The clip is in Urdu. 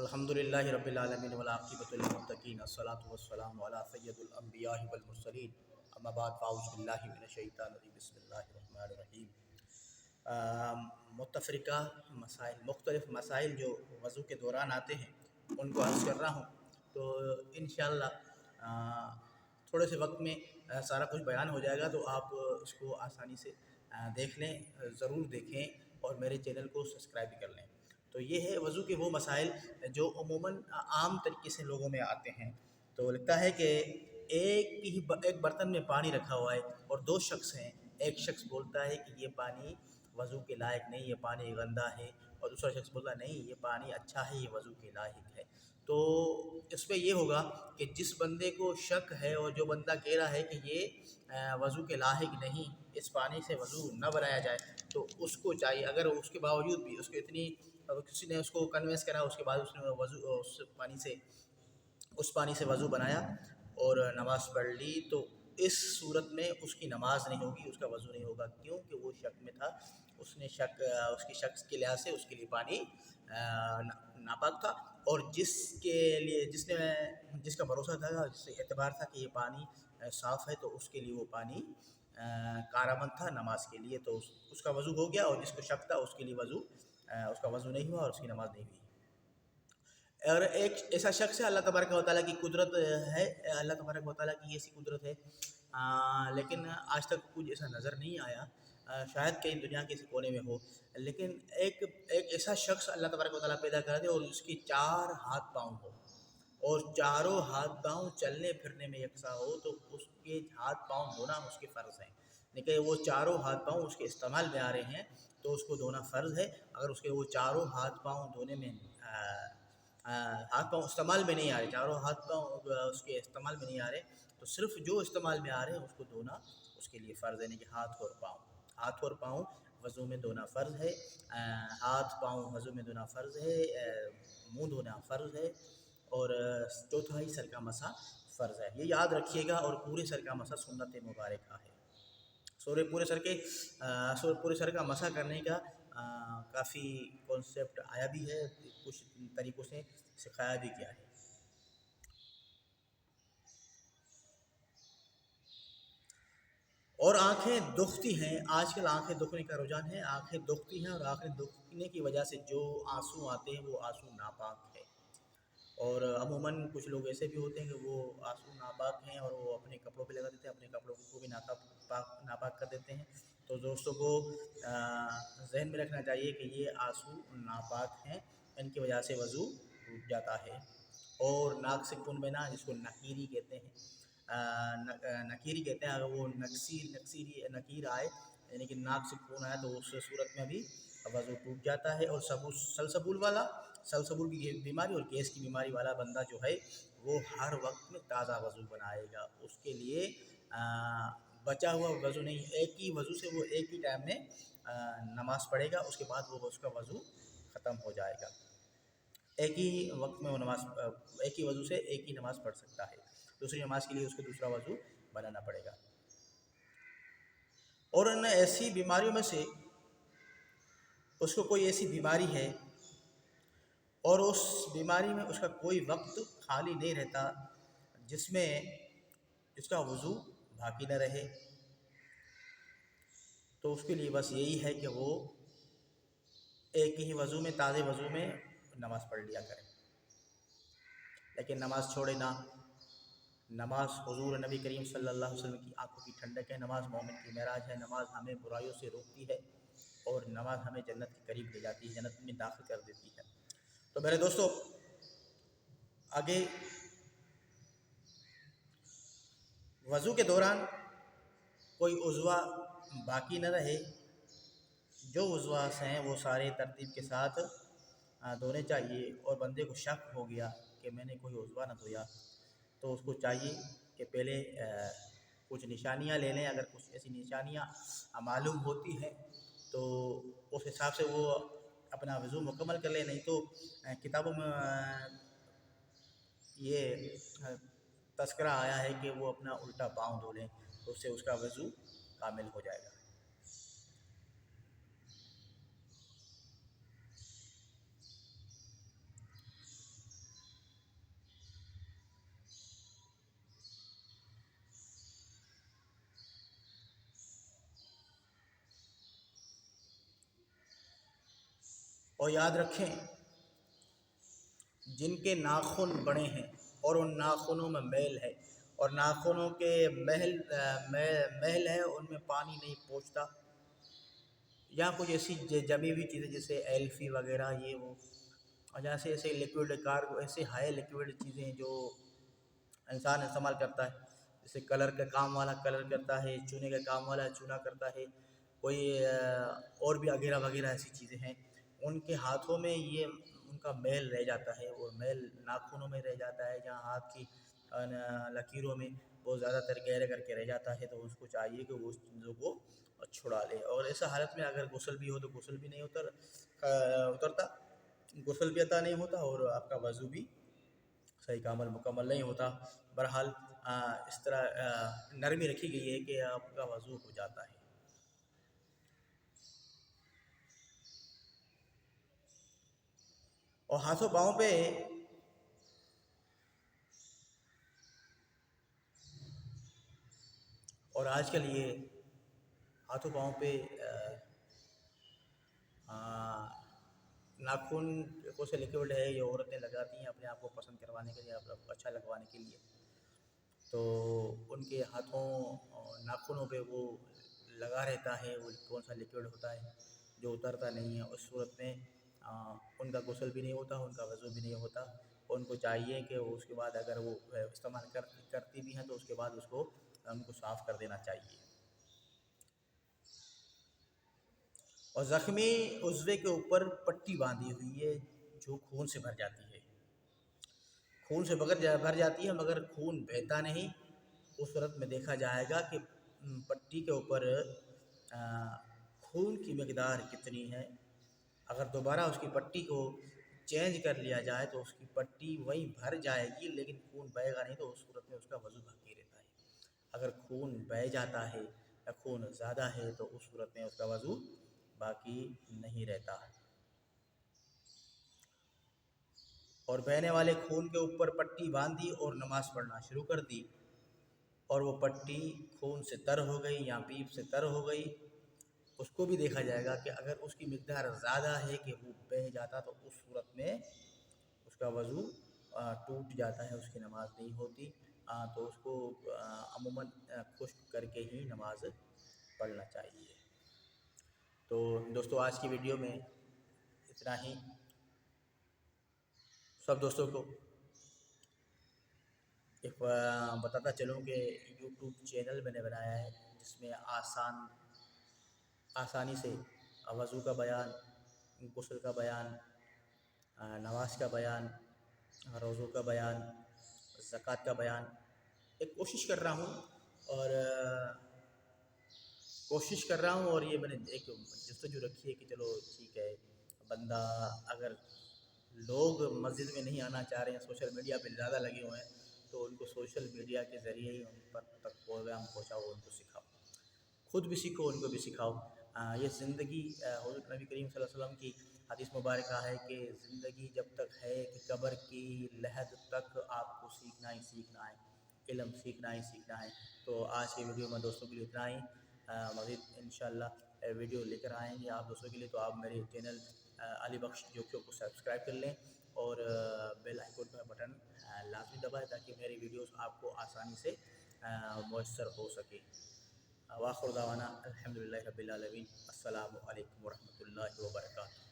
الحمدللہ رب العالمین والعاقبۃ للمتقین الصلاۃ والسلام علی سید الانبیاء والمرسلین اما بعد فاعوذ باللہ من الشیطان الرجیم بسم اللہ الرحمن الرحیم۔ متفرقہ مسائل، مختلف مسائل جو وضو کے دوران آتے ہیں ان کو عرض کر رہا ہوں، تو انشاءاللہ تھوڑے سے وقت میں سارا کچھ بیان ہو جائے گا، تو آپ اس کو آسانی سے دیکھ لیں، ضرور دیکھیں اور میرے چینل کو سبسکرائب بھی کر لیں۔ تو یہ ہے وضو کے وہ مسائل جو عموماً عام طریقے سے لوگوں میں آتے ہیں۔ تو لگتا ہے کہ ایک برتن میں پانی رکھا ہوا ہے اور دو شخص ہیں، ایک شخص بولتا ہے کہ یہ پانی وضو کے لائق نہیں، یہ پانی گندا ہے، اور دوسرا شخص بولتا ہے نہیں یہ پانی اچھا ہے، یہ وضو کے لائق ہے۔ تو اس میں یہ ہوگا کہ جس بندے کو شک ہے اور جو بندہ کہہ رہا ہے کہ یہ وضو کے لائق نہیں، اس پانی سے وضو نہ بنایا جائے، تو اس کو چاہیے، اگر اس کے باوجود بھی اس کو کسی نے اس کو کنوینس کرا، اس کے بعد اس نے اس پانی سے وضو بنایا اور نماز پڑھ لی، تو اس صورت میں اس کی نماز نہیں ہوگی، اس کا وضو نہیں ہوگا، کیونکہ وہ شک میں تھا، اس کی شک کے لحاظ سے اس کے لیے پانی ناپاک تھا، اور جس کا بھروسہ تھا، جس سے اعتبار تھا کہ یہ پانی صاف ہے، تو اس کے لیے وہ پانی کارآمد تھا نماز کے لیے، تو اس کا وضو ہو گیا، اور جس کو شک تھا اس کے لیے اس کا وضو نہیں ہوا اور اس کی نماز نہیں ہوئی۔ اور ایک ایسا شخص ہے، اللہ تبارک و تعالیٰ کی قدرت ہے، اللہ تبارک و تعالیٰ کی ایسی قدرت ہے، لیکن آج تک کچھ ایسا نظر نہیں آیا، شاید کہیں دنیا کے کسی کونے میں ہو، لیکن ایک ایسا شخص اللہ تبارک و تعالیٰ پیدا کر دے اور اس کی 4 ہاتھ پاؤں ہو، اور چاروں ہاتھ پاؤں چلنے پھرنے میں یکساں ہو، تو اس کے ہاتھ پاؤں دھونا اس کے فرض ہیں، لیکن وہ چاروں ہاتھ پاؤں اس کے استعمال میں آ رہے ہیں تو اس کو دھونا فرض ہے۔ اگر اس کے وہ چاروں ہاتھ پاؤں دھونے میں ہاتھ پاؤں استعمال میں نہیں آ رہے، چاروں ہاتھ پاؤں اس کے استعمال میں نہیں آ رہے، تو صرف جو استعمال میں آ رہے ہیں اس کو دھونا اس کے لیے فرض ہے، یعنی کہ ہاتھ اور پاؤں وضو میں دھونا فرض ہے، ہاتھ پاؤں وضو میں دھونا فرض ہے، منہ دھونا فرض ہے، اور چوتھائی سر کا مسح فرض ہے۔ یہ یاد رکھیے گا، اور پورے سر کا مسح سنت مبارکہ ہے۔ پورے سر کا مسح کرنے کا کافی کانسیپٹ آیا بھی ہے، کچھ طریقوں سے سکھایا بھی گیا ہے۔ اور آنکھیں دکھتی ہیں، آج کل آنکھیں دکھنے کا رجحان ہے، آنکھیں دکھتی ہیں، اور آنکھیں دکھنے کی وجہ سے جو آنسو آتے ہیں وہ آنسو ناپاک ہے، اور عموماً کچھ لوگ ایسے بھی ہوتے ہیں کہ وہ آنسو ناپاک ہیں اور وہ اپنے کپڑوں پہ لگا دیتے ہیں، اپنے کپڑوں کو بھی ناپاک کر دیتے ہیں۔ تو دوستوں کو ذہن میں رکھنا چاہیے کہ یہ آنسو ناپاک ہیں، ان کی وجہ سے وضو ٹوٹ جاتا ہے۔ اور ناک سے خون بہنا، جس کو نکیری کہتے ہیں، اگر وہ نکیر آئے، یعنی کہ ناک سے خون آیا، تو اس صورت میں بھی وضو ٹوٹ جاتا ہے۔ اور سلسبول کی بیماری اور گیس کی بیماری والا بندہ جو ہے وہ ہر وقت میں تازہ وضو بنائے گا، اس کے لیے بچا ہوا وضو نہیں، ایک ہی وضو سے وہ ایک ہی ٹائم میں نماز پڑھے گا، اس کے بعد وہ اس کا وضو ختم ہو جائے گا، ایک ہی وقت میں وہ ایک ہی وضو سے ایک ہی نماز پڑھ سکتا ہے، دوسری نماز کے لیے اس کو دوسرا وضو بنانا پڑے گا۔ اور ان ایسی بیماریوں میں سے اس کو کوئی ایسی بیماری ہے اور اس بیماری میں اس کا کوئی وقت خالی نہیں رہتا جس میں اس کا وضو باقی نہ رہے، تو اس کے لیے بس یہی ہے کہ وہ ایک ہی وضو میں، تازے وضو میں نماز پڑھ لیا کرے، لیکن نماز چھوڑے نہ۔ نماز حضور نبی کریم صلی اللہ علیہ وسلم کی آنکھوں کی ٹھنڈک ہے، نماز مومن کی معراج ہے، نماز ہمیں برائیوں سے روکتی ہے، اور نماز ہمیں جنت کے قریب لے جاتی ہے، جنت میں داخل کر دیتی ہے۔ تو میرے دوستو، آگے وضو کے دوران کوئی عضو باقی نہ رہے، جو عضوات ہیں وہ سارے ترتیب کے ساتھ دھونے چاہیے، اور بندے کو شک ہو گیا کہ میں نے کوئی عضو نہ دھویا، تو اس کو چاہیے کہ پہلے کچھ نشانیاں لے لیں، اگر کچھ ایسی نشانیاں معلوم ہوتی ہیں تو اس حساب سے وہ اپنا وضو مکمل کر لیں، نہیں تو کتابوں میں یہ تذکرہ آیا ہے کہ وہ اپنا الٹا پاؤں دھو لیں، تو اس سے اس کا وضو کامل ہو جائے گا۔ اور یاد رکھیں جن کے ناخن بڑے ہیں اور ان ناخنوں میں میل ہے اور ناخنوں کے محل ہے ان میں پانی نہیں پہنچتا، یا کچھ ایسی جمی ہوئی چیزیں جیسے ایلفی وغیرہ یہ وہ، اور جیسے ایسے لیکوڈ کارگو ایسے ہائی لیکوڈ چیزیں جو انسان استعمال کرتا ہے، جیسے کلر کا کام والا کلر کرتا ہے، چونے کا کام والا چونا کرتا ہے، کوئی اور بھی وغیرہ وغیرہ ایسی چیزیں ہیں، ان کے ہاتھوں میں یہ ان کا میل رہ جاتا ہے، اور میل ناخنوں میں رہ جاتا ہے، جہاں ہاتھ کی لکیروں میں بہت زیادہ تر گہرے کر کے رہ جاتا ہے، تو اس کو چاہیے کہ وہ اس چیزوں کو چھڑا لے۔ اور ایسا حالت میں اگر غسل بھی ہو تو غسل بھی نہیں اترتا، غسل بھی عطا نہیں ہوتا، اور آپ کا وضو بھی صحیح کامل مکمل نہیں ہوتا۔ بہرحال اس طرح نرمی رکھی گئی ہے کہ آپ کا وضو ہو جاتا ہے۔ اور ہاتھوں پاؤں پہ اور آج کل یہ ہاتھوں پاؤں پہ ناخن کو سے لیکوڈ ہے، یہ عورتیں لگاتی ہیں اپنے آپ کو پسند کروانے کے لیے، اپنے آپ کو اچھا لگوانے کے لیے، تو ان کے ہاتھوں ناخنوں پہ وہ لگا رہتا ہے، وہ کون سا لیکوڈ ہوتا ہے جو اترتا نہیں ہے۔ اس صورت میں ان کا غسل بھی نہیں ہوتا، ان کا وضو بھی نہیں ہوتا۔ ان کو چاہیے کہ اس کے بعد اگر وہ استعمال کرتی بھی ہیں تو اس کے بعد اس کو ان کو صاف کر دینا چاہیے۔ اور زخمی عضوے کے اوپر پٹی باندھی ہوئی ہے جو خون سے بھر جاتی ہے، خون سے بھر جاتی ہے مگر خون بہتا نہیں، اس صورت میں دیکھا جائے گا کہ پٹی کے اوپر خون کی مقدار کتنی ہے۔ اگر دوبارہ اس کی پٹی کو چینج کر لیا جائے تو اس کی پٹی وہیں بھر جائے گی لیکن خون بہے گا نہیں، تو اس صورت میں اس کا وضو باقی رہتا ہے۔ اگر خون بہہ جاتا ہے یا خون زیادہ ہے تو اس صورت میں اس کا وضو باقی نہیں رہتا۔ اور بہنے والے خون کے اوپر پٹی باندھی اور نماز پڑھنا شروع کر دی، اور وہ پٹی خون سے تر ہو گئی یا پیپ سے تر ہو گئی، اس کو بھی دیکھا جائے گا کہ اگر اس کی مقدار زیادہ ہے کہ وہ بہہ جاتا تو اس صورت میں اس کا وضو ٹوٹ جاتا ہے، اس کی نماز نہیں ہوتی، تو اس کو عموماً خشک کر کے ہی نماز پڑھنا چاہیے۔ تو دوستو آج کی ویڈیو میں اتنا ہی۔ سب دوستوں کو ایک بتاتا چلوں کہ یوٹیوب چینل میں نے بنایا ہے جس میں آسانی سے وضو کا بیان، غسل کا بیان، نماز کا بیان، روزوں کا بیان، زکوٰۃ کا بیان، ایک کوشش کر رہا ہوں اور یہ میں نے ایک جستجو رکھی ہے کہ چلو ٹھیک ہے، بندہ اگر لوگ مسجد میں نہیں آنا چاہ رہے ہیں، سوشل میڈیا پہ زیادہ لگے ہوئے ہیں، تو ان کو سوشل میڈیا کے ذریعے ہی ان پر تک پروگرام پہنچاؤ، ان کو سکھاؤ، خود بھی سیکھو، ان کو بھی سکھاؤ۔ یہ زندگی حضرت نبی کریم صلی اللہ علیہ وسلم کی حدیث مبارکہ ہے کہ زندگی جب تک ہے کہ قبر کی لحد تک آپ کو سیکھنا ہی سیکھنا ہے، علم سیکھنا ہی سیکھنا ہے۔ تو آج کی ویڈیو میں دوستوں کے لیے اتنا ہی، مزید انشاءاللہ ویڈیو لے کر آئیں گے آپ دوستوں کے لیے، تو آپ میرے چینل علی بخش جوکیو کو سبسکرائب کر لیں اور بیل آئیکن کا بٹن لازمی دبائیں تاکہ میری ویڈیوز آپ کو آسانی سے میسر ہو سکے۔ وآخر دعوانا الحمدللہ رب العالمین۔ السلام علیکم ورحمۃ اللہ وبرکاتہ۔